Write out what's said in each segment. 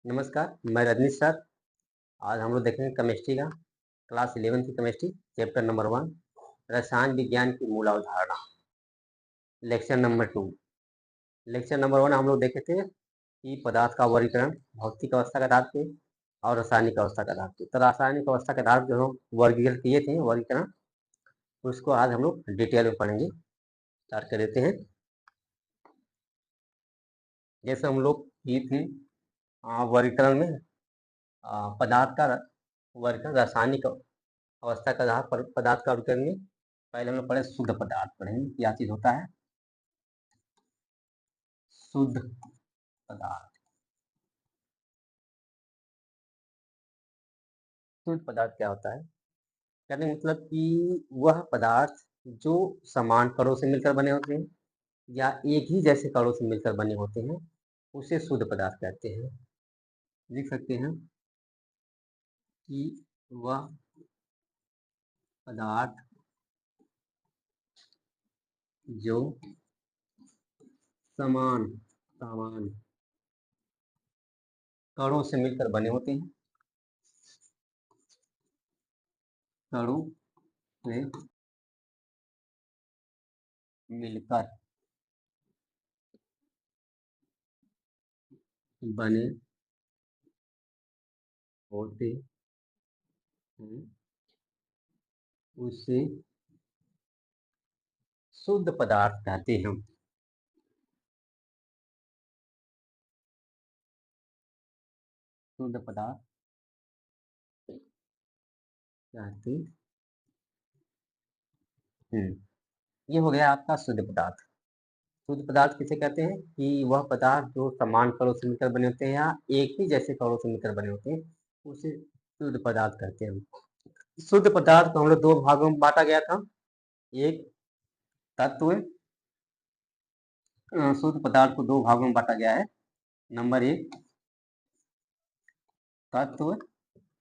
नमस्कार, मैं रजनीश सर। आज हम लोग देखेंगे केमिस्ट्री का क्लास 11 की केमिस्ट्री चैप्टर नंबर 1 रसायन विज्ञान की मूल अवधारणा लेक्चर नंबर 2। लेक्चर नंबर 1 हम लोग देखे थे कि पदार्थ का वर्गीकरण भौतिक अवस्था के आधार पे और रासायनिक अवस्था के आधार पे। तो रासायनिक अवस्था के आधार पे जो हम वर्गीकरण किए थे वर्गीकरण उसको आज हम लोग डिटेल में पढ़ेंगे। स्टार्ट कर देते हैं। जैसे हम लोग किए थे वर्गीकरण में पदार्थ का वर्गीकरण रासायनिक अवस्था के आधार पर पदार्थ का वर्गीकरण में पहले हम लोग पढ़े शुद्ध पदार्थ पढ़ेंगे क्या चीज होता है शुद्ध पदार्थ। शुद्ध पदार्थ क्या होता है? कहने का मतलब कि वह पदार्थ जो समान कणों से मिलकर बने होते हैं या एक ही जैसे कणों से मिलकर बने होते हैं उसे शुद्ध पदार्थ कहते हैं। लिख सकते हैं कि वह पदार्थ जो समान समान कणों से मिलकर बने होते हैं कणों से मिलकर बने होते हैं उसे शुद्ध पदार्थ कहते हैं। शुद्ध पदार्थ कहते हैं। ये हो गया आपका शुद्ध पदार्थ। शुद्ध पदार्थ किसे कहते हैं कि वह पदार्थ जो समान कणों से मिलकर बने होते हैं या एक ही जैसे कणों से मिलकर बने होते हैं उसे शुद्ध पदार्थ कहते हैं। शुद्ध पदार्थ को हम लोग दो भागों में बांटा गया था। एक तत्व शुद्ध पदार्थ को दो भागों में बांटा गया है। नंबर 1 तत्व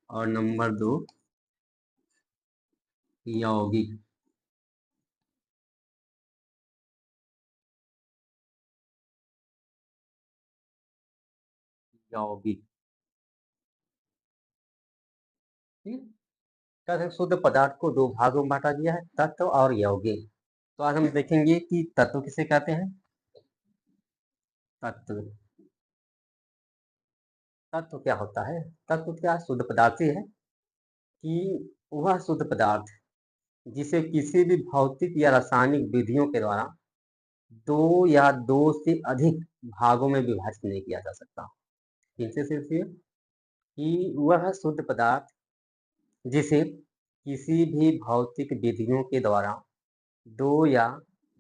और नंबर 2 यौगिक। यौगिक ठीक है। कहते हैं शुद्ध पदार्थ को दो भागों में बांटा गया है तत्व और यौगिक। तो आज हम देखेंगे कि तत्व किसे कहते हैं। तत्व तत्व क्या होता है? तत्व क्या शुद्ध पदार्थ ही है कि वह शुद्ध पदार्थ जिसे किसी भी भौतिक या रासायनिक विधियों के द्वारा दो या दो से अधिक भागों में विभाजित नहीं किया जा सकता। किनसे सिर्फ ये कि वह शुद्ध पदार्थ जिसे किसी भी भौतिक विधियों के द्वारा दो या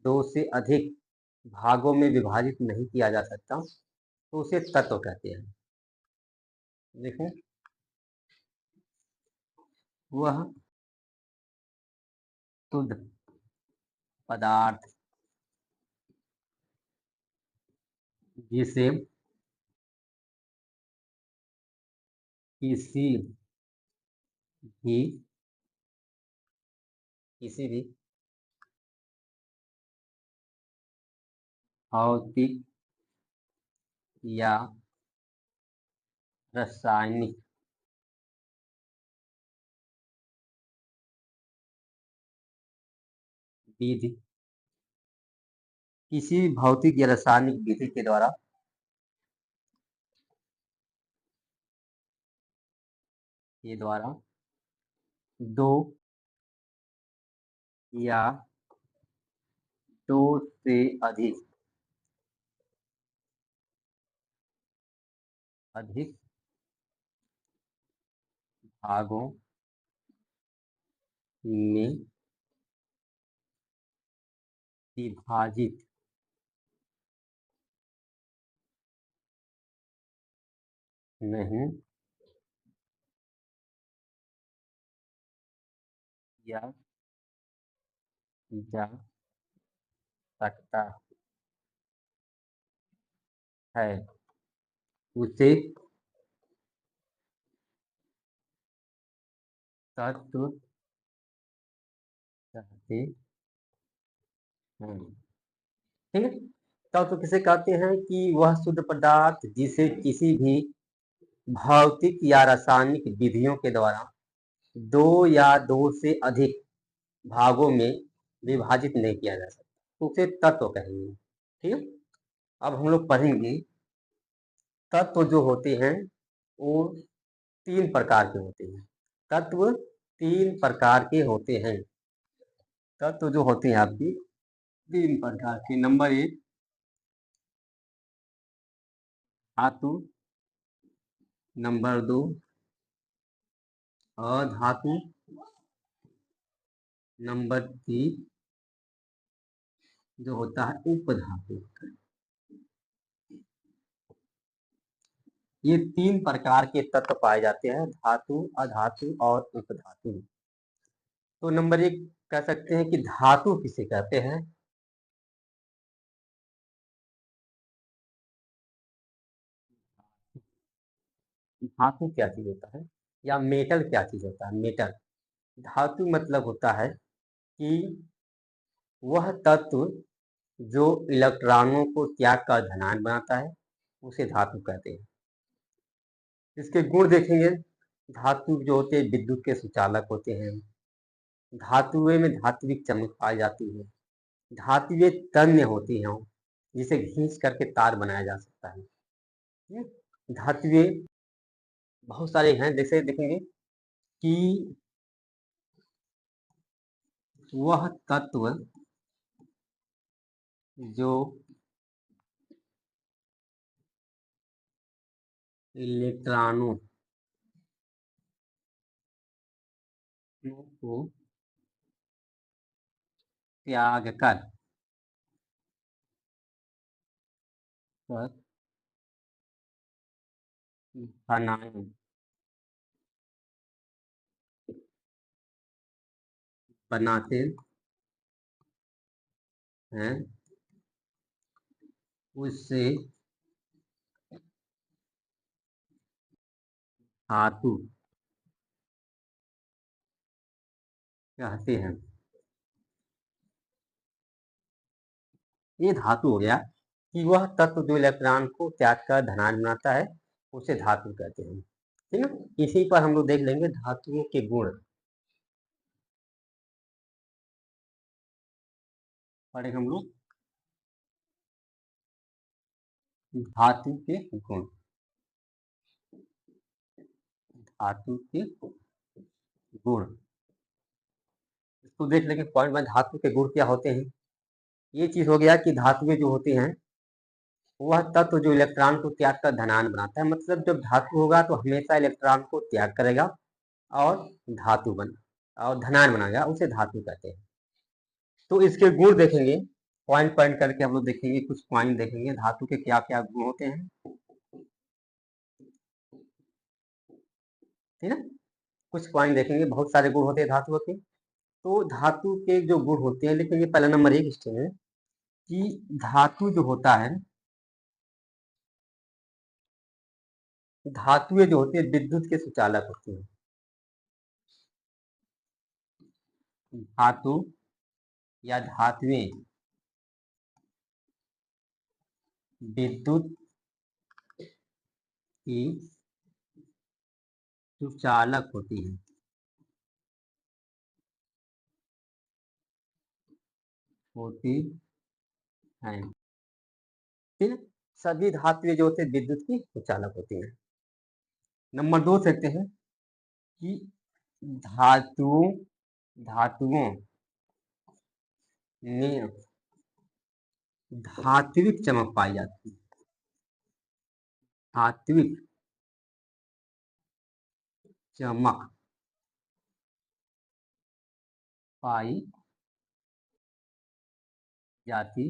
दो से अधिक भागों में विभाजित नहीं किया जा सकता तो उसे तत्व कहते हैं। देखो वह शुद्ध पदार्थ जिसे किसी भी किसी भी भौतिक या रासायनिक विधि किसी भी भौतिक या रासायनिक विधि के द्वारा दो या दो से अधिक अधिक भागों में विभाजित नहीं किया जा सकता है उसे तत्व कहते हैं। ठीक है। तत्व किसे कहते हैं कि वह शुद्ध पदार्थ जिसे किसी भी भौतिक या रासायनिक विधियों के द्वारा दो या दो से अधिक भागों में विभाजित नहीं किया जा सकता, तो उसे तत्व कहेंगे। ठीक है, अब हम लोग पढ़ेंगे तत्व जो होते हैं वो तीन प्रकार के होते हैं। तत्व तीन प्रकार के होते हैं। तत्व जो होते हैं आपकी तीन प्रकार के। नंबर एक धातु, नंबर दो अधातु, नंबर तीन जो होता है उपधातु। ये तीन प्रकार के तत्व पाए जाते हैं, धातु, अधातु और उपधातु। तो नंबर एक कह सकते हैं कि धातु किसे कहते हैं। धातु क्या चीज होता है, या मेटल क्या चीज होता है। मेटल, धातु मतलब होता है कि वह तत्व जो इलेक्ट्रॉनों को त्याग कर धनायन बनाता है, उसे धातु कहते हैं। इसके गुण देखेंगे, धातु जो होते हैं विद्युत के सुचालक होते हैं, धातुएं में धात्विक चमक पाई जाती है, धातुएं तन्य होती हैं जिसे घींच करके तार बनाया जा सकता है। धातुएं बहुत सारे हैं, जैसे देखेंगे कि वह तत्व जो इलेक्ट्रॉनों को त्याग कर धनायन बनाते हैं, उससे धातु कहते हैं। ये धातु हो गया कि वह तत्व जो इलेक्ट्रॉन को त्याग कर धनायन बनाता है, उसे धातु कहते हैं। ठीक है, इसी पर हम लोग देख लेंगे धातुओं के गुण। पढ़े हम लोग धातु के गुण। धातु के गुण, इसको देख लेंगे पॉइंट में, धातु के गुण क्या होते हैं। ये चीज हो गया कि धातुएं जो होती हैं वह तत्व जो इलेक्ट्रॉन को त्याग कर धनायन बनाता है, मतलब जब धातु होगा तो हमेशा इलेक्ट्रॉन को त्याग करेगा और धातु बना और धनायन बनाएगा, उसे धातु कहते हैं। तो इसके गुण देखेंगे, पॉइंट पॉइंट करके हम लोग देखेंगे, कुछ पॉइंट देखेंगे धातु के क्या क्या गुण होते हैं। ठीक है, कुछ पॉइंट देखेंगे, बहुत सारे गुण होते हैं धातुओं के। तो धातु के जो गुण होते हैं, लेकिन ये पहला नंबर एक स्टेप है कि धातु जो होता है, धातुएं जो होती है विद्युत के सुचालक होती हैं। धातु या धातुएं विद्युत की सुचालक होती हैं। होती हैं, ठीक है, सभी धातुएं जो होती है विद्युत की सुचालक होती हैं। नंबर दो देखते हैं कि धातु धातुओं में धात्विक चमक पाई जाती है। धात्विक चमक पाई जाती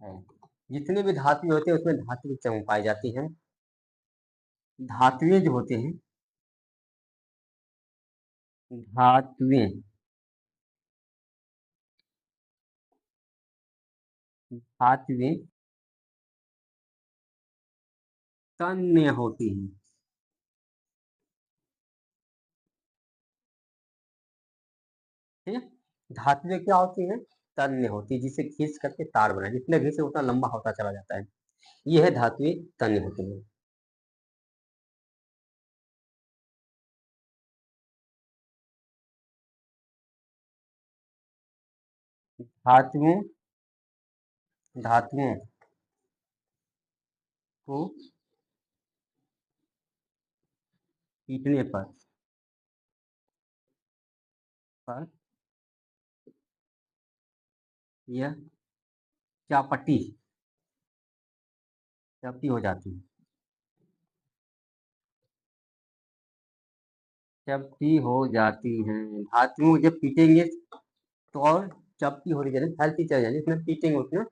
है। जितने भी धातु होते हैं उसमें धात्विक चमक पाई जाती है। धातुएं जो होते हैं, धातुएं धातुएं तन्य होती हैं। ठीक है, धातुएं क्या होती हैं, तन्य होती है, जिसे खींच करके तार बनाए, जितने घिसे उतना लंबा होता चला जाता है। यह है धातुएं तन्य होती हैं। धातुओं धातुओं को पीटने पर यह चापटी चपटी हो जाती है। चपटी हो जाती है। धातुओं जब पीटेंगे तो और चपटी हो रही जाएगी, फैलती चली जाएगी, जितना पीटेंगे उतना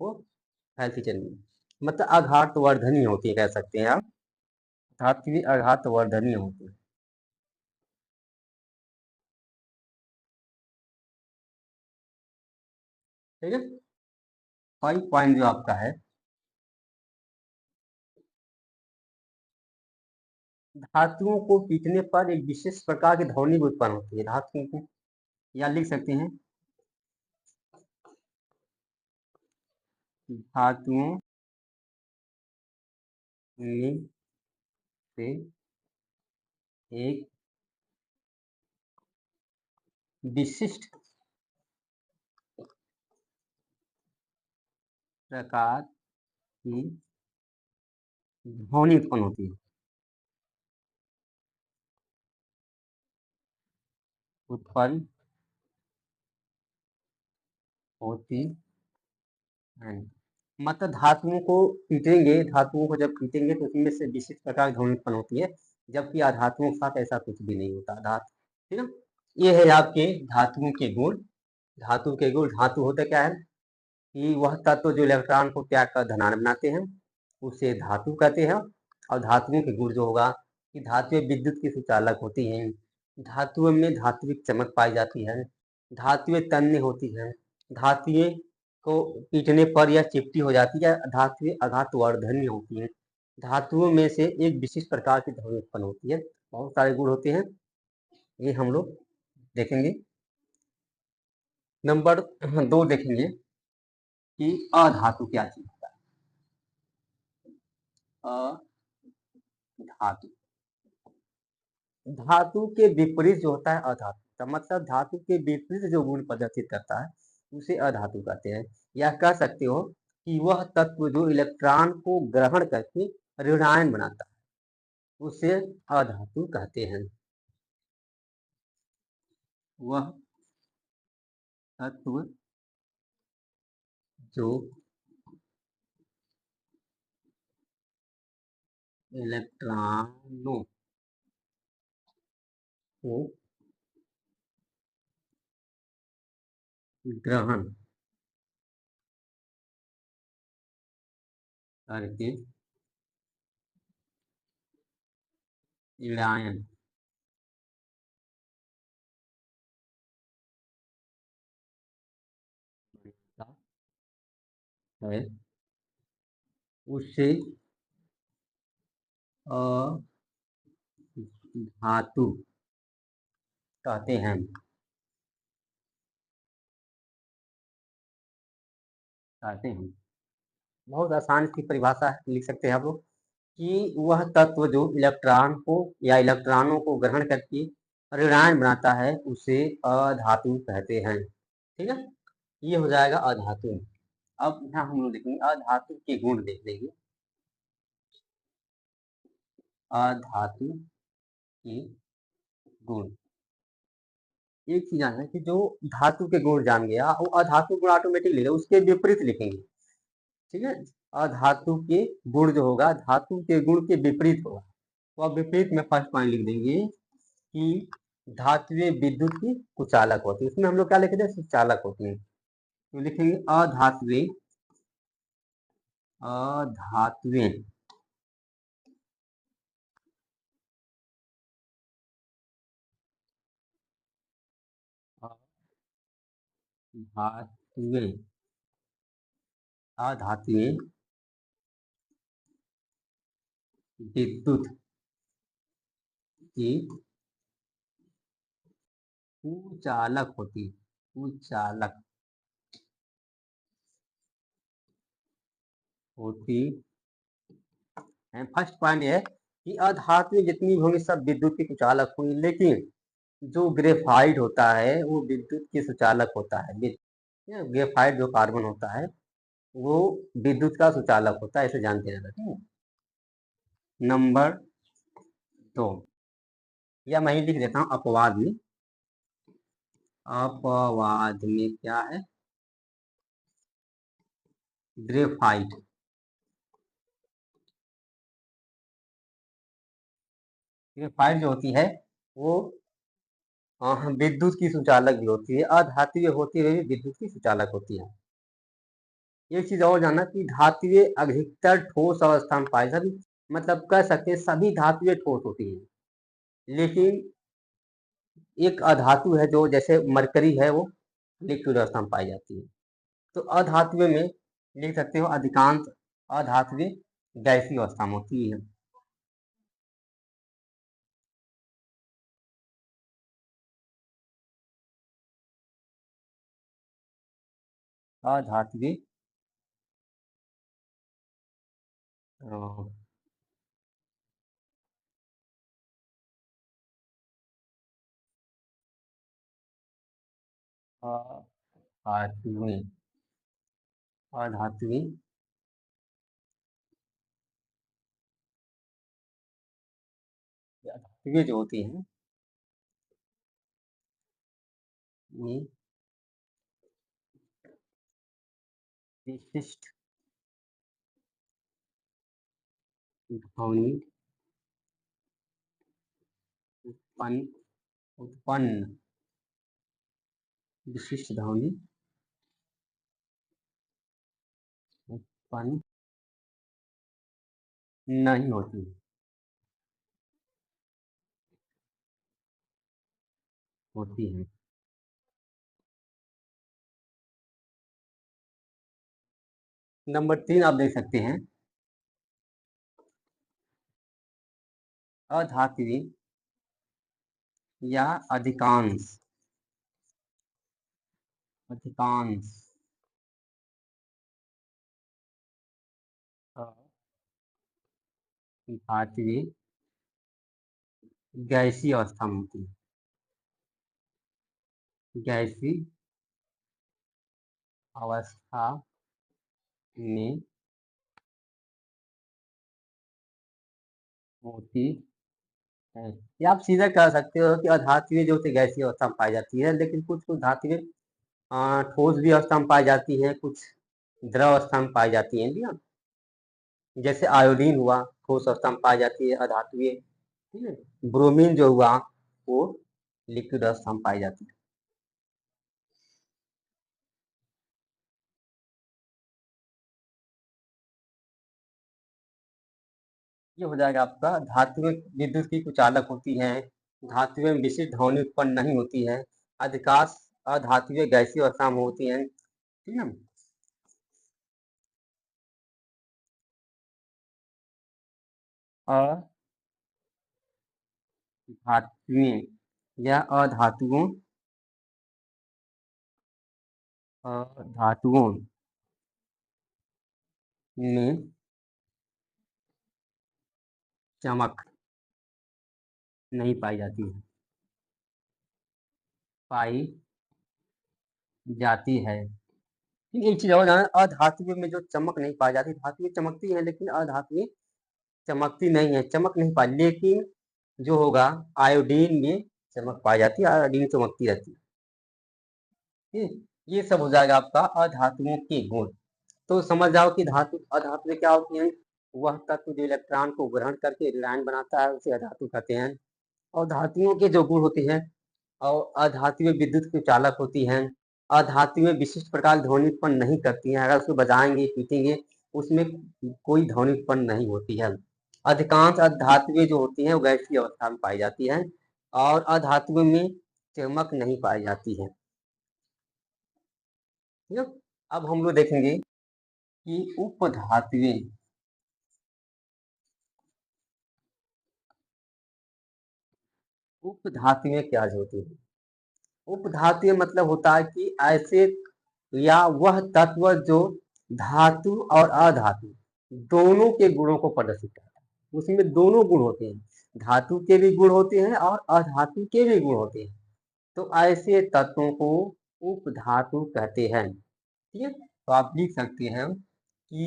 वो फैलती चलेगी। मतलब आघात वर्धनी होती है, कह सकते हैं आप। धात्विक आघात वर्धनी होती है। ठीक है। 5 पॉइंट जो आपका है, धातुओं को पीटने पर एक विशेष प्रकार की ध्वनि उत्पन्न होती है धातुओं को, या लिख सकते हैं धातुओं में से एक विशिष्ट प्रकार की ध्वनि उत्पन्न होती है। उत्पन्न होती है। मतलब धातुओं को पीटेंगे, धातुओं को जब पीटेंगे तो उसमें से विशिष्ट प्रकार की ध्वनि उत्पन्न होती है, जबकि अधातुओं के साथ ऐसा कुछ भी नहीं होता। धातु, ठीक है। ये है आपके धातुओं के गुण। धातु के गुण, धातु होता क्या है कि वह तत्व जो इलेक्ट्रॉन को त्याग कर धनात्मक बनाते हैं, उसे धातु कहते हैं। और धातुओं के गुण जो होगा कि धातुएं विद्युत की सुचालक होती हैं, धातुओं में धात्विक चमक पाई जाती है, धातुएं तन्य होती हैं, धातुएं को पीटने पर यह चिपटी हो जाती है, धातुएं आघातवर्धनीय होती हैं, धातुओं में से एक विशिष्ट प्रकार की ध्वनि उत्पन्न होती है। बहुत सारे गुण होते हैं, ये हम लोग देखेंगे। नंबर 2 देखेंगे कि अधातु क्या चीज है। अधातु, धातु के विपरीत जो होता है अधातु का मतलब धातु के विपरीत जो गुण प्रदर्शित करता है उसे अधातु कहते हैं। या कह सकते हो कि वह तत्व जो इलेक्ट्रॉन को ग्रहण करके ऋणायन बनाता है उसे अधातु कहते हैं। वह तत्व जो इलेक्ट्रॉनों को ग्रहण करके ऋणायन बनाता है उसे अधातु कहते हैं। कहते हैं, बहुत आसान इसकी परिभाषा लिख सकते हैं आप लोग कि वह तत्व जो इलेक्ट्रॉन को या इलेक्ट्रॉनों को ग्रहण करके ऋणायन बनाता है उसे अधातु कहते हैं। ठीक है, ये हो जाएगा अधातु। अब यहाँ हम लोग देखेंगे अधातु के गुण देख लेंगे। अधातु के गुण, एक चीज है कि जो धातु के गुण जान गया वो अधातु गुण ऑटोमेटिक लिखेगा, उसके विपरीत लिखेंगे। ठीक है, अधातु के गुण जो होगा धातु के गुण के विपरीत होगा, तो अब विपरीत में फर्स्ट पॉइंट लिख देंगे कि धातुएं विद्युत की कुचालक होती है। इसमें हम लोग क्या लिखते हैं, सुचालक होती है। तो लिखेंगे अधातुएं, अधातुएं धातुएं अधातुएं विद्युत की कुचालक होती, कुचालक होती है। फर्स्ट पॉइंट ये है कि अधातुएं जितनी होंगी सब विद्युत की कुचालक होंगी, लेकिन जो ग्रेफाइट होता है वो विद्युत की सुचालक होता है। ग्रेफाइट जो कार्बन होता है वो विद्युत का सुचालक होता है, इसे जानते रहना। ठीक है। नंबर 2, या मैं ही लिख देता हूँ अपवाद में। अपवाद में क्या है? ग्रेफाइट। ग्रेफाइट जो होती है वो विद्युत की सुचालक भी होती है, अधात्वीय होते हुए भी विद्युत की सुचालक होती है। एक चीज और जानना कि धात्विय अधिकतर ठोस अवस्था में पाए जाती, मतलब कह सकते हैं सभी धातुएं ठोस होती हैं, लेकिन एक अधातु है जो जैसे मरकरी है वो लिक्विड अवस्था में पाई जाती है। तो अधातुएं में लिख सकते हो अधिकांश अधातुएं गैसीय अवस्था में होती है। अधातुएं अधातुएं अधातुएं धातुएं जो होती हैं ये विशिष्ट ध्वनि उत्पन्न उत्पन्न विशिष्ट ध्वनि उत्पन्न नहीं होती होती है। नंबर 3 आप देख सकते हैं, अधात्वी या अधिकांश अधिकांश धात्वी गैसीय अवस्था में होती है। गैसीय अवस्था में होती है। या आप सीधा कह सकते हो कि अधात्वी जो होती गैसीय अवस्था में पाई जाती है, लेकिन कुछ कुछ धातुएं ठोस भी अवस्था में पाई जाती हैं, कुछ द्रव अवस्था में पाई जाती हैं। ठीक है। जैसे आयोडीन हुआ ठोस अवस्था में पाई जाती है अधात्वीय। ठीक है। ब्रोमीन जो हुआ वो लिक्विड अवस्था में पाई जाती है। ये हो जाएगा आपका धातुएं विद्युत की कुचालक होती हैं, धातुएं विशिष्ट ध्वनि उत्पन्न नहीं होती है, अधिकांश अधातुएं गैसीय अवस्था में होती हैं। ठीक है। अधातुएं या अधातुओं धातुओं में चमक नहीं पाई जाती है, पाई जाती है। लेकिन एक चीज और जाना, अधातुएं में जो चमक नहीं पाई जाती, धातुएं चमकती है लेकिन अधातुएं चमकती नहीं है, चमक नहीं पाई, लेकिन जो होगा आयोडीन में चमक पाई जाती है, आयोडीन चमकती रहती है। ये सब हो जाएगा आपका अधातुओं के गुण। तो समझ जाओ कि धातु अधातु क्या होती हैं? वह तत्व जो इलेक्ट्रॉन को ग्रहण करके एनायन बनाता है उसे अधातु कहते हैं। और धातुओं के जो गुण होते हैं, और अधातुएं विद्युत के चालक होती हैं, अधातुएं विशिष्ट प्रकार की ध्वनि उत्पन्न नहीं करती हैं, अगर उसको बजाएंगे पीटेंगे उसमें कोई ध्वनि उत्पन्न नहीं होती है। अधिकांश अधातुएं जो होती हैं वो गैसीय अवस्था में पाई जाती हैं, और अधातुओं में चमक नहीं पाई जाती है। ठीक है। अब हम लोग देखेंगे कि उपधातुएं उपधातुएं क्या होती है? उपधातुएं मतलब होता है कि ऐसे या वह तत्व जो धातु और अधातु दोनों के गुणों को प्रदर्शित करता है। उसमें दोनों गुण होते हैं, धातु के भी गुण होते हैं और अधातु के भी गुण होते हैं। तो ऐसे तत्वों को उपधातु कहते हैं। ठीक है, तो आप लिख सकते हैं कि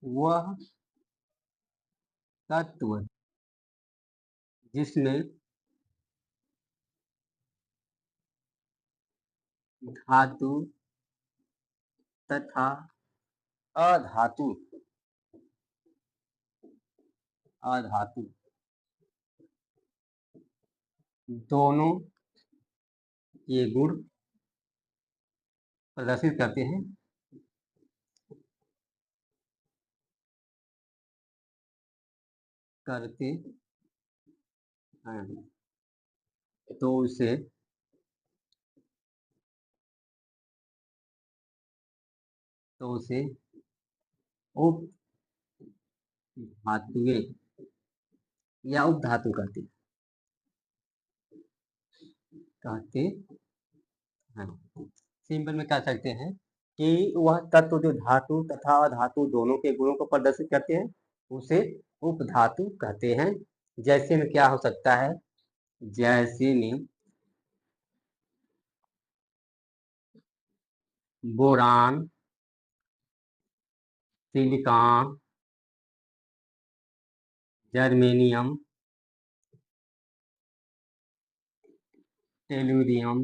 वह तत्व जिसमें धातु तथा अधातु अधातु दोनों ये गुण प्रदर्शित करते हैं, करते हैं, तो उसे उपधातुए या उपधातु कहते हैं। सिंपल में कह सकते हैं कि वह तत्व जो धातु तथा अधातु दोनों के गुणों को प्रदर्शित करते हैं उसे उपधातु कहते हैं। जैसे में क्या हो सकता है, जैसे में boron, silicon, germanium, tellurium,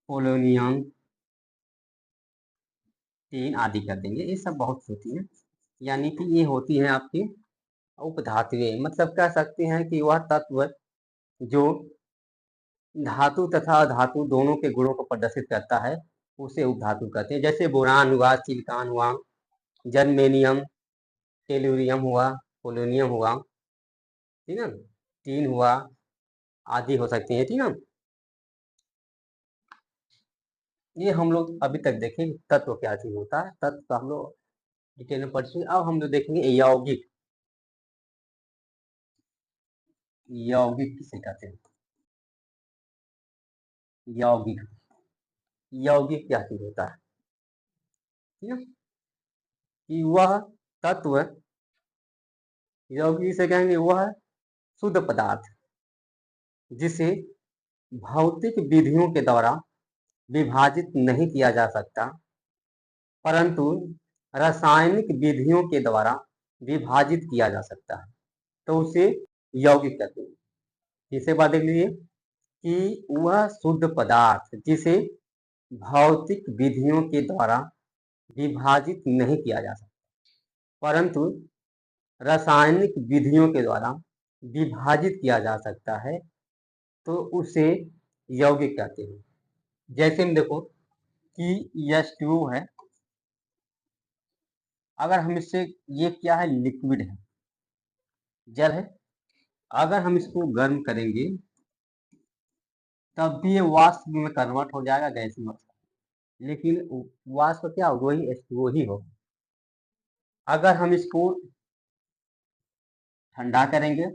polonium, tin आदि कर देंगे। ये सब बहुत होती हैं, यानी कि ये होती है आपकी उपधातुएं। मतलब कह सकते हैं कि वह तत्व जो धातु तथा अधातु दोनों के गुणों को प्रदर्शित करता है उसे उपधातु कहते हैं। जैसे बोरान हुआ, सिलिकॉन हुआ, जर्मेनियम, टेलुरियम हुआ, पोलोनियम हुआ, ठीक है, टीन हुआ, आदि हो सकती है। ठीक है, ये हम लोग अभी तक देखेंगे तत्व क्या चीज होता है। तत्व हम लोग डिटेल में पढ़ चुके। अब हम लोग देखेंगे यौगिक। यौगिक किसे कहते हैं? यौगिक, यौगिक क्या चीज होता है? ठीक है, कि वह तत्व, यौगिक से कहेंगे वह शुद्ध पदार्थ जिसे भौतिक विधियों के द्वारा विभाजित नहीं किया जा सकता, परंतु रासायनिक विधियों के द्वारा विभाजित किया जा सकता है, तो उसे यौगिक कहते हैं। तीसरे बात देख लीजिए कि वह शुद्ध पदार्थ जिसे भौतिक विधियों के द्वारा विभाजित नहीं किया जा सकता, परंतु रासायनिक विधियों के द्वारा विभाजित किया जा सकता है, तो उसे यौगिक कहते हैं। जैसे हम देखो कि H2O है, अगर हम इससे, ये क्या है, लिक्विड है, जल है, अगर हम इसको गर्म करेंगे तब भी ये वाष्प में कन्वर्ट हो जाएगा, गैस में। लेकिन वाष्प क्या होगा, वही H2O ही होगा। अगर हम इसको ठंडा करेंगे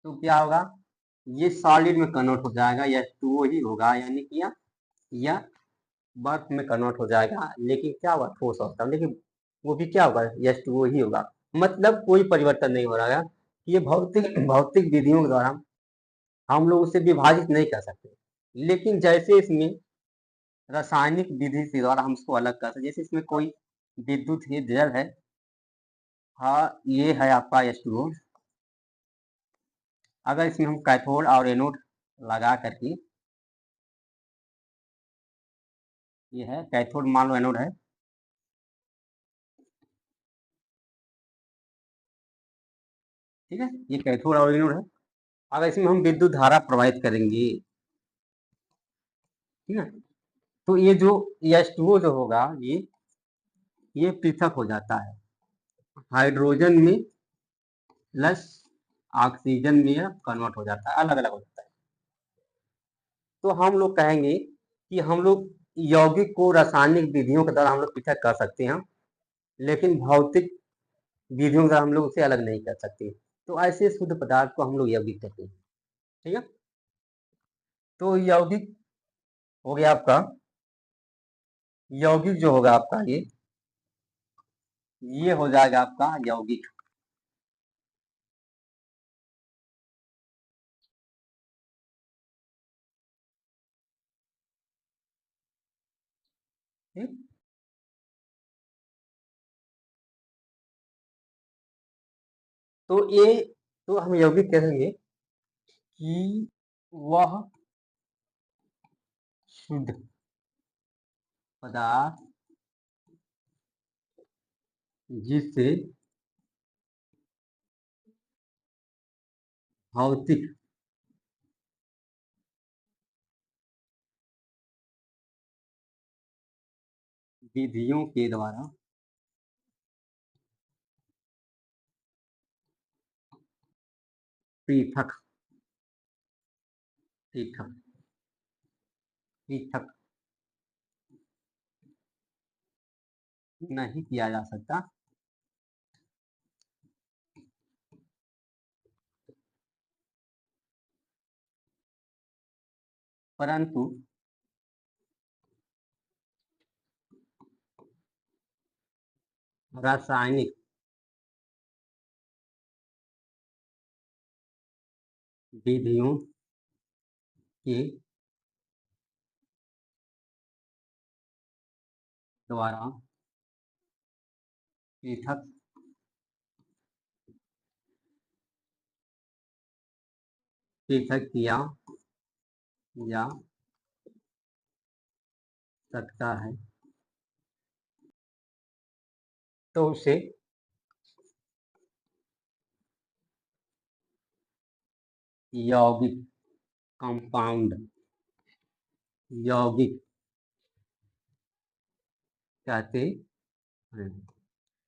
तो क्या होगा, ये सॉलिड में कन्वर्ट हो जाएगा, H2O ही होगा, यानी कि या बर्फ में कन्वर्ट हो जाएगा। लेकिन क्या होगा, ठोस अवस्था में, लेकिन वो भी क्या होगा, H2O ही होगा। मतलब कोई परिवर्तन नहीं हो रहा है। ये भौतिक भौतिक विधियों के द्वारा हम लोग उसे विभाजित नहीं कर सकते, लेकिन जैसे इसमें रासायनिक विधि के द्वारा हम इसको अलग कर सकते। जैसे इसमें कोई विद्युत है, जल है, हाँ ये है आपका H2O। अगर इसमें हम कैथोड और एनोड लगा करके, ये है कैथोड, मान लो एनोड है, ठीक है, ये कैथोड और एनोड है। अगर इसमें हम विद्युत धारा प्रवाहित करेंगे, ठीक है, तो ये जो H2O जो होगा, ये पृथक हो जाता है, हाइड्रोजन में प्लस ऑक्सीजन में कन्वर्ट हो जाता है, अलग अलग हो जाता है। तो हम लोग कहेंगे कि हम लोग यौगिक को रासायनिक विधियों के द्वारा हम लोग पृथक कर सकते हैं, लेकिन भौतिक विधियों के द्वारा हम लोग उसे अलग नहीं कर सकते। तो ऐसे शुद्ध पदार्थ को हम लोग यौगिक कहते हैं। ठीक है, तो यौगिक हो गया आपका, यौगिक जो होगा आपका ये हो जाएगा आपका यौगिक। ठीक? तो ये तो हम यौगिक कहेंगे कि वह शुद्ध पदार्थ जिससे भौतिक विधियों के द्वारा पृथक पृथक पृथक नहीं किया जा सकता, परंतु रासायनिक विधियों के द्वारा पृथक पृथक किया जा सकता है, तो उसे यौगिक कंपाउंड यौगिक कहते हैं।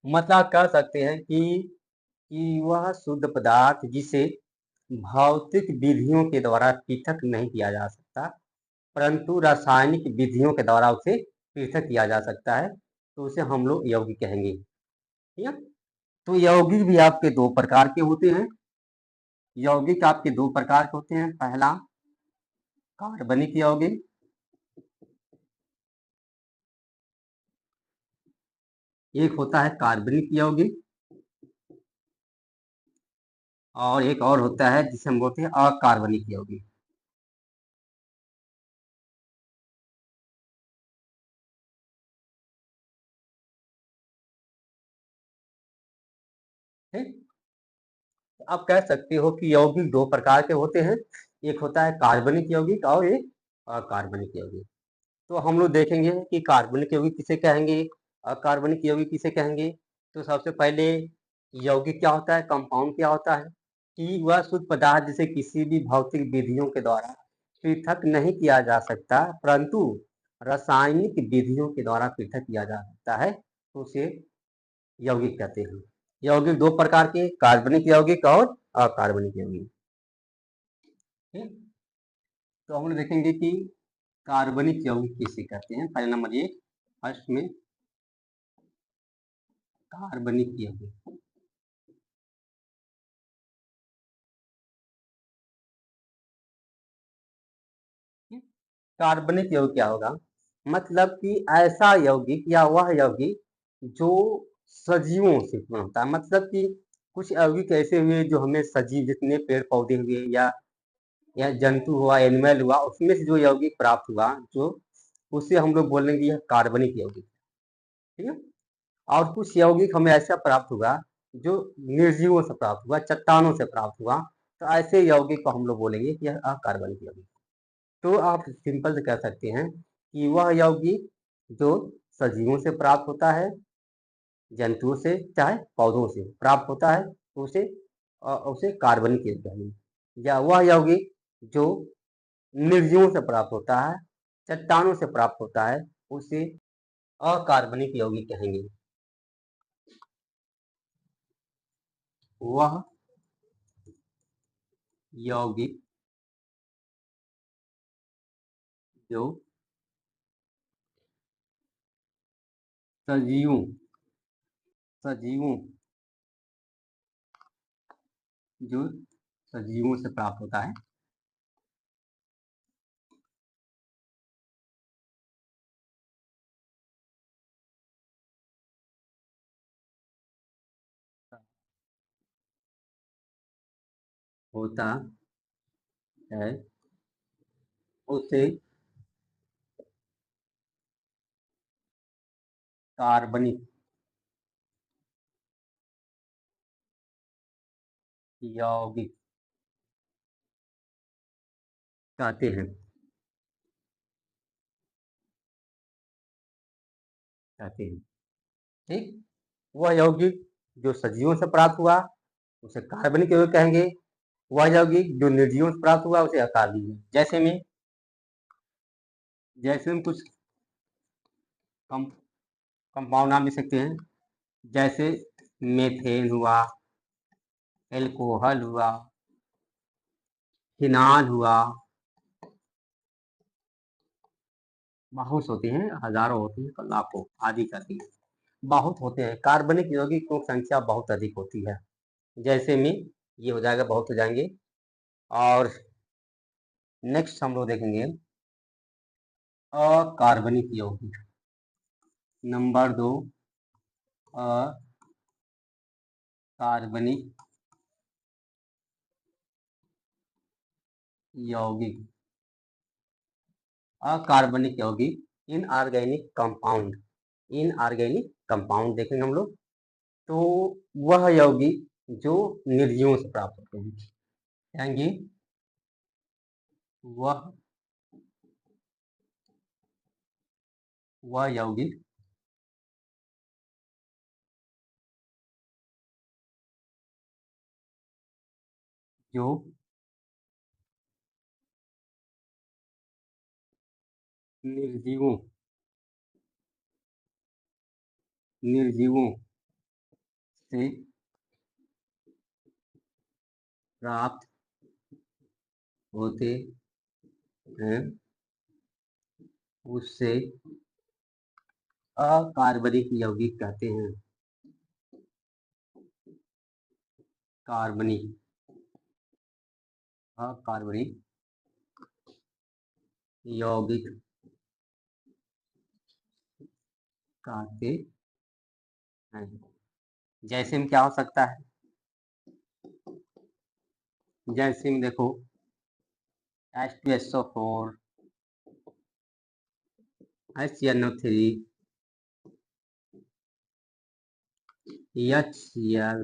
मतलब कह सकते हैं कि वह शुद्ध पदार्थ जिसे भौतिक विधियों के द्वारा पृथक नहीं किया जा सकता, परंतु रासायनिक विधियों के द्वारा उसे पृथक किया जा सकता है, तो उसे हम लोग यौगिक कहेंगे। ठीक है? तो यौगिक भी आपके दो प्रकार के होते हैं। यौगिक आपके दो प्रकार के होते हैं। पहला कार्बनिक यौगिक, एक होता है कार्बनिक यौगिक, और एक और होता है जिसे हम बोलते हैं अकार्बनिक यौगिक। ठीक? आप कह सकते हो कि यौगिक दो प्रकार के होते हैं, एक होता है कार्बनिक यौगिक और एक अकार्बनिक यौगिक। तो हम लोग देखेंगे कि कार्बनिक यौगिक किसे कहेंगे, अकार्बनिक यौगिक किसे कहेंगे। तो सबसे पहले यौगिक क्या होता है, कंपाउंड क्या होता है, कि वह शुद्ध पदार्थ जिसे किसी भी भौतिक विधियों के द्वारा पृथक नहीं किया जा सकता, परंतु रासायनिक विधियों के द्वारा पृथक किया जा सकता है, तो उसे यौगिक कहते हैं। यौगिक दो प्रकार के, कार्बनिक यौगिक और अकार्बनिक यौगिक। ठीक? तो हम लोग देखेंगे कि कार्बनिक यौगिक किसे कहते हैं। पहले नंबर एक, फर्स्ट में कार्बनिक यौगिक। कार्बनिक यौगिक क्या होगा, मतलब कि ऐसा यौगिक या वह यौगिक जो सजीवों से उत्पन्न होता है। मतलब कि कुछ यौगिक ऐसे हुए जो हमें सजीव, जितने पेड़ पौधे हुए या जंतु हुआ, एनिमल हुआ, उसमें से जो यौगिक प्राप्त हुआ, जो उसे हम लोग बोलेंगे यह कार्बनिक यौगिक। ठीक है? और कुछ यौगिक हमें ऐसा प्राप्त हुआ जो निर्जीवों से प्राप्त हुआ, चट्टानों से प्राप्त हुआ, तो ऐसे यौगिक को हम लोग बोलेंगे कि यह अकार्बनिक यौगिक। तो आप सिंपल से कह सकते हैं कि वह यौगिक जो सजीवों से प्राप्त होता है, जंतुओं से चाहे पौधों से प्राप्त होता है, तो उसे कार्बनिक यौगिक कहेंगे। या वह यौगिक जो निर्जीवों से प्राप्त होता है, चट्टानों से प्राप्त होता है, उसे अकार्बनिक यौगिक कहेंगे। वह यौगिक जो सजीवों सजीवों जो सजीवों से प्राप्त होता है, होता है, उसे कार्बनिक यौगिक कहते हैं। कहते हैं, ठीक। वह यौगिक जो सजीवों से प्राप्त हुआ उसे कार्बनिक यौगिक कहेंगे। वह यौगिक जो निर्जीवों से प्राप्त हुआ उसे अकार्बनिक। जैसे में कुछ कंपाउंड नाम ले सकते हैं, जैसे मेथेन हुआ, एल्कोहल हुआ, फिनाल हुआ, बहुत होते हैं, हजारों होते हैं, लाखों आदि करती है, बहुत होते हैं। कार्बनिक यौगिकों की संख्या बहुत अधिक होती है। जैसे में ये हो जाएगा, बहुत हो जाएंगे। और नेक्स्ट हम लोग देखेंगे अकार्बनिक यौगिक। नंबर 2 अकार्बनिक यौगिक। अकार्बनिक यौगिक इनऑर्गेनिक कंपाउंड। इनऑर्गेनिक कंपाउंड देखेंगे हम लोग, तो वह यौगिक जो निर्जीवों से प्राप्त होते हैं, कहेंगे वह यौगिक जो निर्जीवों निर्जीवों से प्राप्त होते हैं उससे अकार्बनिक यौगिक कहते हैं। कार्बनिक अकार्बनिक यौगिक कहते हैं। जैसे में क्या हो सकता है, जैसे में देखो H2SO4, HNO3, HCl,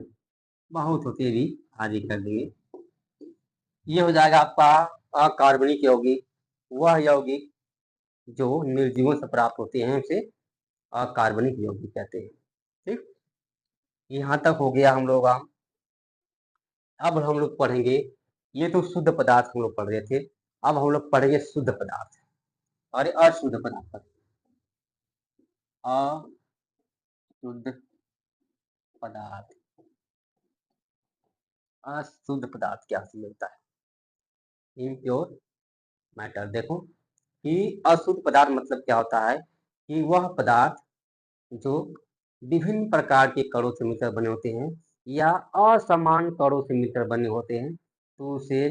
बहुत होते भी, आदि कर देंगे। ये हो जाएगा आपका अकार्बनिक यौगिक। वह यौगिक जो निर्जीवों से प्राप्त होते हैं उसे अकार्बनिक यौगिक कहते हैं। ठीक, यहाँ तक हो गया हम लोग। अब हम लोग पढ़ेंगे, ये तो शुद्ध पदार्थ हम लोग पढ़ रहे थे, अब हम लोग पढ़ेंगे शुद्ध पदार्थ और अशुद्ध पदार्थ। अशुद्ध पदार्थ, अशुद्ध पदार्थ क्या मिलता है, इम्प्योर मैटर। देखो कि अशुद्ध पदार्थ मतलब क्या होता है, कि वह पदार्थ जो विभिन्न प्रकार के कणों से मिलकर बने होते हैं या असमान कणों से मिलकर बने होते हैं, तो उसे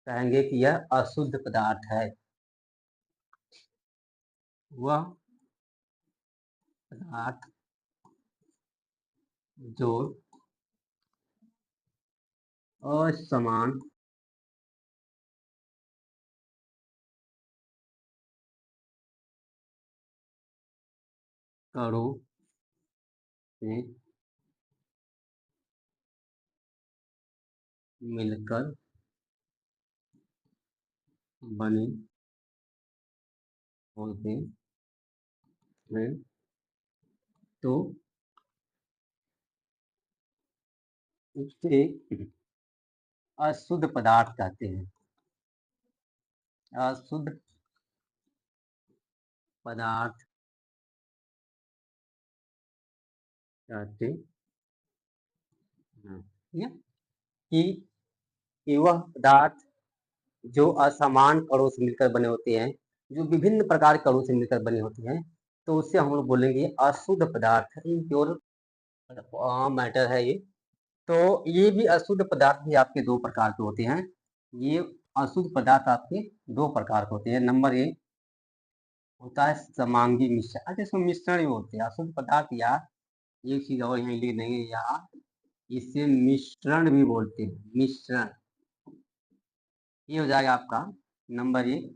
कहेंगे कि यह अशुद्ध पदार्थ है। वह पदार्थ जो असमान कणों से मिलकर बने होते हैं, तो उसे अशुद्ध पदार्थ कहते हैं। अशुद्ध पदार्थ कहते हैं। ठीक है? कि वह पदार्थ जो असमान कणों से मिलकर बने होते हैं, जो विभिन्न प्रकार के कणों से मिलकर बने होते हैं, तो उससे हम लोग बोलेंगे अशुद्ध पदार्थ, इम्प्योर मैटर है ये। तो ये भी अशुद्ध पदार्थ भी आपके दो प्रकार के होते हैं। ये अशुद्ध पदार्थ आपके दो प्रकार के होते हैं। नंबर 1 होता है समांगी मिश्रण। अच्छा, इसमें मिश्रण ही होते हैं अशुद्ध पदार्थ, या एक चीज और यहाँ लिख देंगे, यहाँ इसे मिश्रण भी बोलते हैं, मिश्रण। ये हो जाएगा आपका नंबर 1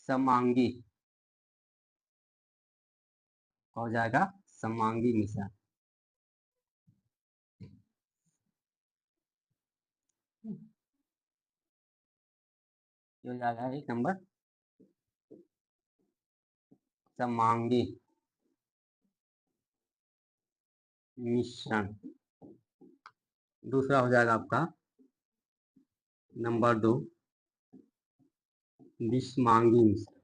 समांगी हो जाएगा समांगी मिश्रण। ये हो जाएगा 1 नंबर समांगी मिश्रण। दूसरा हो जाएगा आपका नंबर 2 विषमांगी मिश्रण।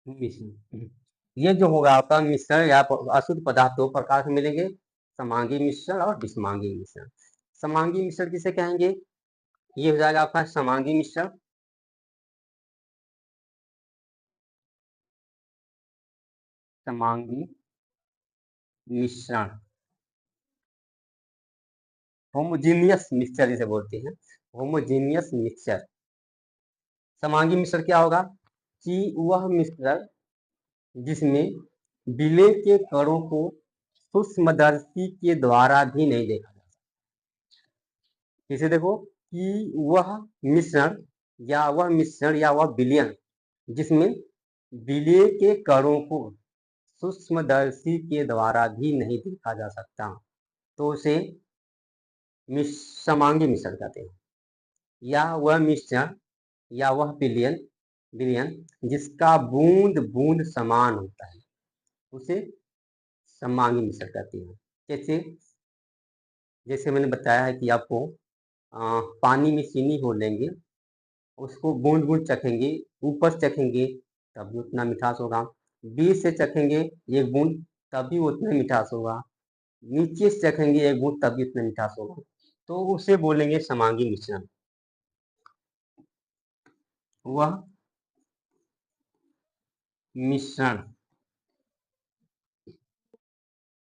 मिश्रण ये जो होगा आपका मिश्रण या अशुद्ध पदार्थ दो प्रकार से मिलेंगे, समांगी मिश्रण और विषमांगी मिश्रण। समांगी मिश्रण किसे कहेंगे? ये हो जाएगा आपका समांगी मिश्रण। समांगी मिश्रण होमोजीनियस मिक्सचर जिसे बोलते हैं, होमोजीनियस मिक्सचर। समांगी मिश्रण क्या होगा कि वह मिश्रण जिसमें विलेय के कणों को सूक्ष्मदर्शी के द्वारा भी नहीं देखा जा सकता। इसे देखो कि वह मिश्रण या वह विलयन जिसमें विलेय के कणों को सूक्ष्मदर्शी के द्वारा भी नहीं देखा जा सकता, तो उसे समांगी मिश्रण कहते हैं। या वह मिश्रण या वह विलयन विलयन जिसका बूंद बूंद समान होता है, उसे समांगी मिश्रण कहते हैं। जैसे जैसे मैंने बताया है कि आपको पानी में चीनी घोल लेंगे, उसको बूंद बूंद चखेंगे, ऊपर से चखेंगे तब भी उतना मिठास होगा, बीच से चखेंगे एक बूंद तब भी उतना मिठास होगा, नीचे से चखेंगे एक बूंद तब भी उतना मिठास होगा, तो उसे बोलेंगे समांगी मिश्रण। वह मिश्रण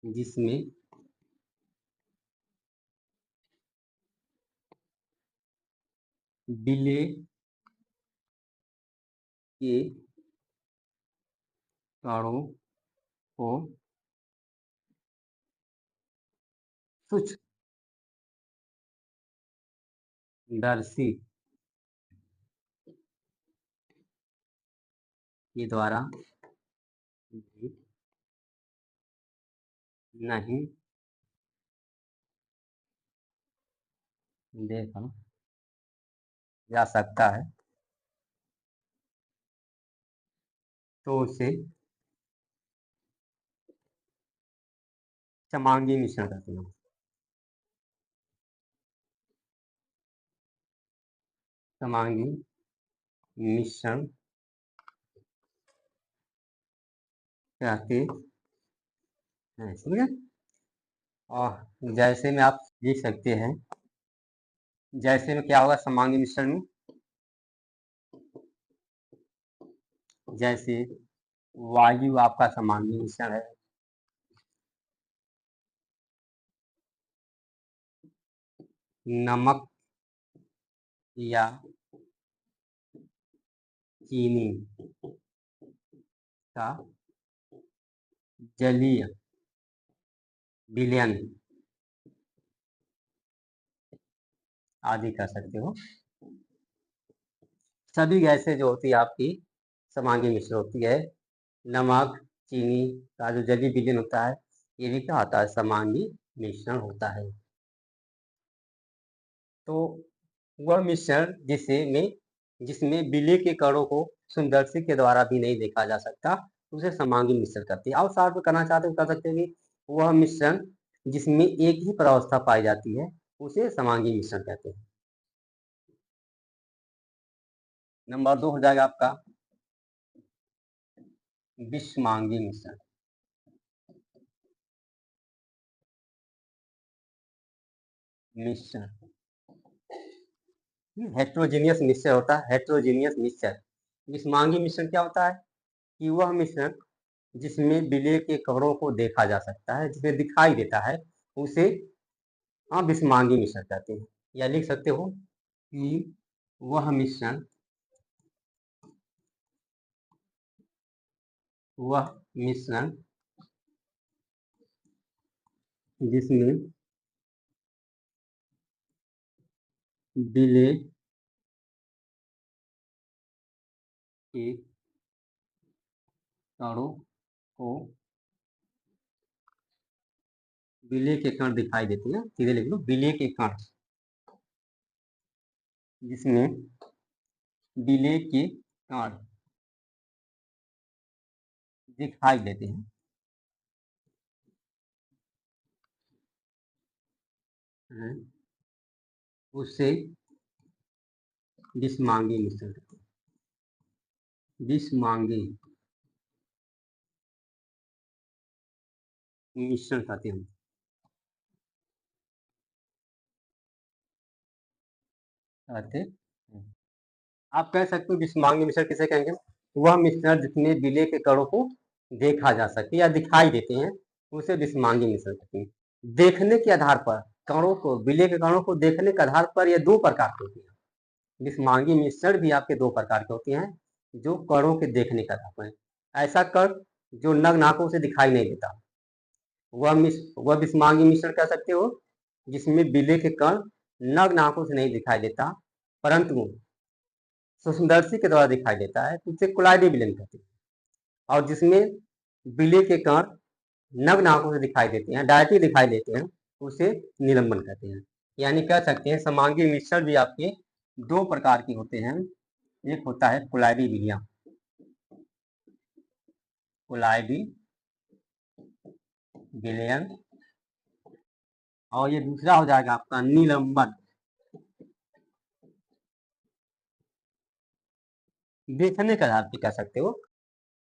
जिसमें विलेय के कणों को सूक्ष्मदर्शी के द्वारा नहीं देखा जा सकता है, तो उसे समांगी मिश्रण कहते हैं। समांगी मिश्रण कहते हैं, समझे? और जैसे में आप लिख सकते हैं, जैसे में क्या होगा समांगी मिश्रण में, जैसे वायु आपका समांगी मिश्रण है, नमक या चीनी का जलीय विलयन आदि कर सकते हो। सभी गैसें जो होती है आपकी समांगी मिश्रण होती है। नमक चीनी का जो जलीय विलयन होता है, ये भी क्या होता है? समांगी मिश्रण होता है। तो वह मिश्रण जिसमें विलेय के कणों को सूक्ष्मदर्शी के द्वारा भी नहीं देखा जा सकता, उसे समांगी मिश्रण कहते हैं। और साथ में करना चाहते हो कर सकते हैं कि वह मिश्रण जिसमें एक ही प्रावस्था पाई जाती है, उसे समांगी मिश्रण कहते हैं। नंबर 2 हो जाएगा आपका विषमांगी मिश्रण। मिश्रण हेट्रोजीनियस मिक्सचर होता है, हेट्रोजीनियस मिक्सचर। विषमांगी मिश्रण क्या होता है कि वह मिश्रण जिसमें विलेय के कणों को देखा जा सकता है, जिसमें दिखाई देता है, उसे आप विषमांगी मिश्रण कहते हैं। या लिख सकते हो कि वह मिश्रण वह मिश्रण जिसमें विलेय के कणों को विलेय के कण दिखाई देते हैं, सीधे लिख लो विलेय के कण, जिसमें विलेय के कण दिखाई देते हैं, उससे विषमांगी मिश्रण कहते हैं। विषमांगी मिश्रण कहते हैं। कहते हैं। आप कह सकते हो विषमांगी मिश्रण किसे कहेंगे? वह मिश्रण जिसमें विलेय के कणों को देखा जा सके या दिखाई देते हैं, उसे विषमांगी मिश्रण कहते हैं। देखने के आधार पर कणों को, विलेय के कणों को देखने के आधार पर ये दो प्रकार के होते हैं। विषमांगी मिश्रण भी आपके दो प्रकार के होते हैं, जो कणों के देखने का आधार पर। ऐसा कण जो नग्न आंखों से दिखाई नहीं देता, वह विषमांगी मिश्रण कह सकते हो, जिसमें विलेय के कण नग्न आंखों से नहीं दिखाई देता, परंतु सूक्ष्मदर्शी के द्वारा दिखाई देता है, तो उसे कोलाइडी विलयन कहते हैं। और जिसमें विलेय के कण नग्न आंखों से दिखाई देते हैं, डायरेक्टली दिखाई देते हैं, उसे निलंबन कहते हैं। यानी कह सकते हैं समांगी मिश्रण भी आपके दो प्रकार के होते हैं। एक होता है कोलाइडी विलयन, कोलाइडी विलयन, और ये दूसरा हो जाएगा आपका निलंबन। देखने के आधार पर कह सकते हो।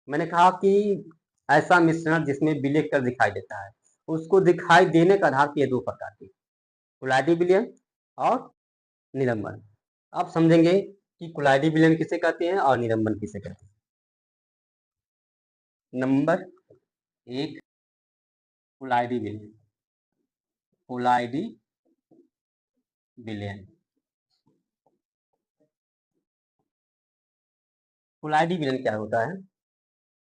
मैंने कहा कि ऐसा मिश्रण जिसमें विलेय कर दिखाई देता है, उसको दिखाई देने के आधार पर ये दो प्रकार के, कोलाइडी विलयन और निलंबन। अब समझेंगे कि कोलाइडी विलयन किसे कहते हैं और निलंबन किसे कहते हैं। नंबर एक, कोलाइडी विलयन। कोलाइडी विलयन, कोलाइडी विलयन क्या होता है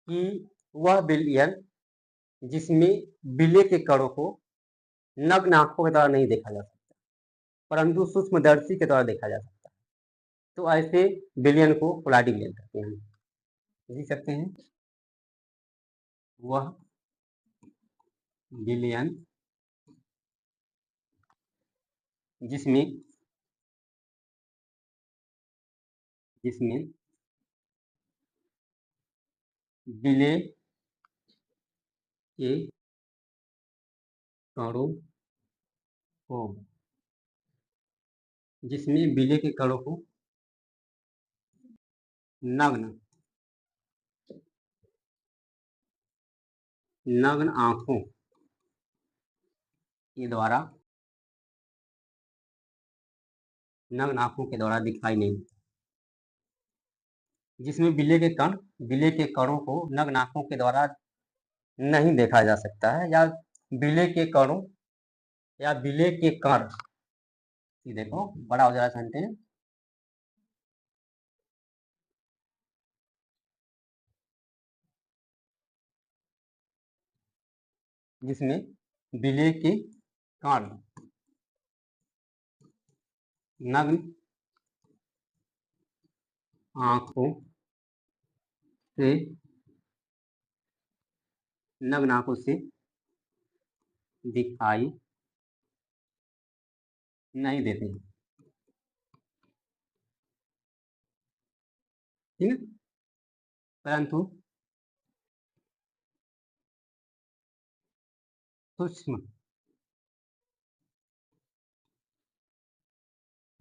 कि वह विलयन जिसमें विलेय के कणों को नग्न आंखों के द्वारा नहीं देखा जा सकता, परंतु सूक्ष्मदर्शी के द्वारा देखा जा सकता है, तो ऐसे विलयन को कोलाइडी विलयन कहते हैं। लिख सकते हैं, वह विलयन जिसमें जिसमें विलेय के कणों को, जिसमें विलेय के कणों को नग्न नग्न आंखों के द्वारा नग्न आंखों के द्वारा दिखाई नहीं, जिसमें विलेय के कणों को नग्न आंखों के द्वारा नहीं देखा जा सकता है, या विलेय के कणों या विलेय के कण, देखो बड़ा हो जाएगा सेंटेंस, जिसमें विलेय के कण नग्न आंखों से नग्न आंखों से दिखाई नहीं देते, ठीक है, परंतु सूक्ष्म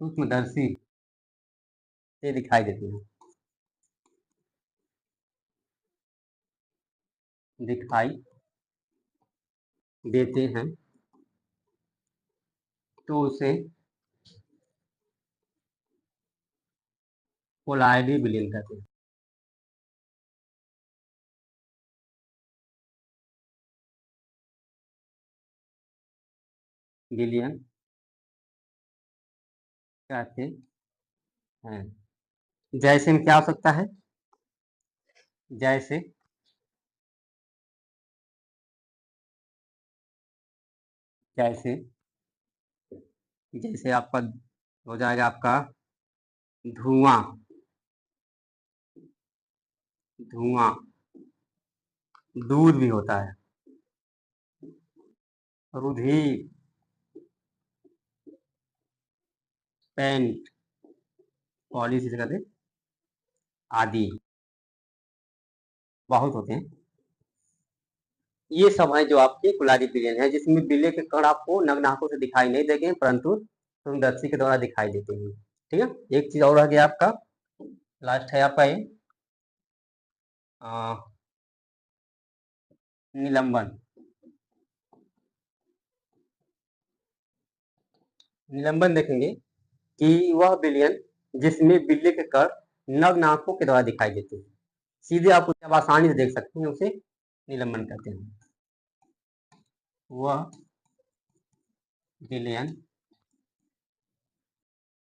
सूक्ष्मदर्शी से दिखाई देते हैं, दिखाई देते हैं, तो उसे कोलाइडी विलयन कहते हैं। विलयन कहते हैं। जैसे में क्या हो सकता है? जैसे जैसे जैसे आपका हो जाएगा आपका धुआं, धुआं, दूध भी होता है, रुधिर, पेंट, पॉलिश जिसे कहते हैं, आदि बहुत होते हैं। ये सब है जो आपके कुलारी बिलियन है, जिसमें बिल्ले के कण आपको नग्न आंखों से दिखाई नहीं देंगे, परंतु सूक्ष्मदर्शी के द्वारा दिखाई देते हैं। ठीक है, एक चीज और रह गया आपका, लास्ट है आपका ये निलंबन। निलंबन देखेंगे कि वह बिलियन जिसमें बिल्ली के कण नग्न आंखों के द्वारा दिखाई देते हैं, सीधे आप उसे आसानी से देख सकते हैं, उसे निलंबन कहते हैं। वह बिलियन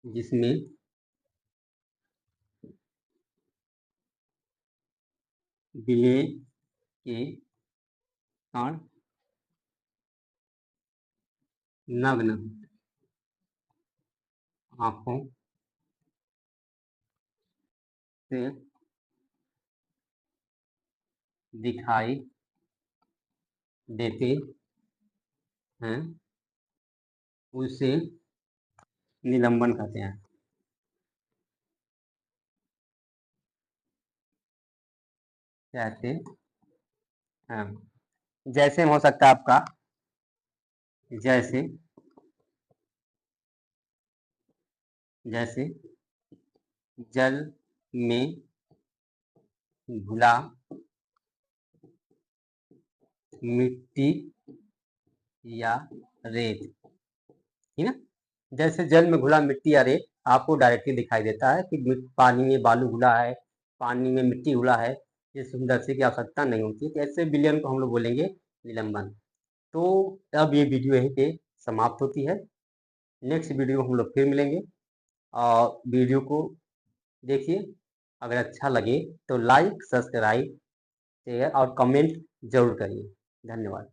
जिसमें बिल्ली के कण नग्न आंखों से दिखाई देते हैं, उसे निलंबन कहते हैं। कहते हैं, जैसे में हो सकता है आपका, जैसे जैसे जल में घुला मिट्टी या रेत, ठीक है। जैसे जल में घुला मिट्टी या रेत आपको डायरेक्टली दिखाई देता है कि पानी में बालू घुला है, पानी में मिट्टी घुला है, ये सूक्ष्मदर्शी की आवश्यकता नहीं होती है। तो ऐसे विलयन को हम लोग बोलेंगे निलंबन। तो अब ये वीडियो यहीं पे समाप्त होती है। नेक्स्ट वीडियो हम लोग फिर मिलेंगे, और वीडियो को देखिए, अगर अच्छा लगे तो लाइक, सब्सक्राइब, शेयर और कमेंट जरूर करिए। धन्यवाद।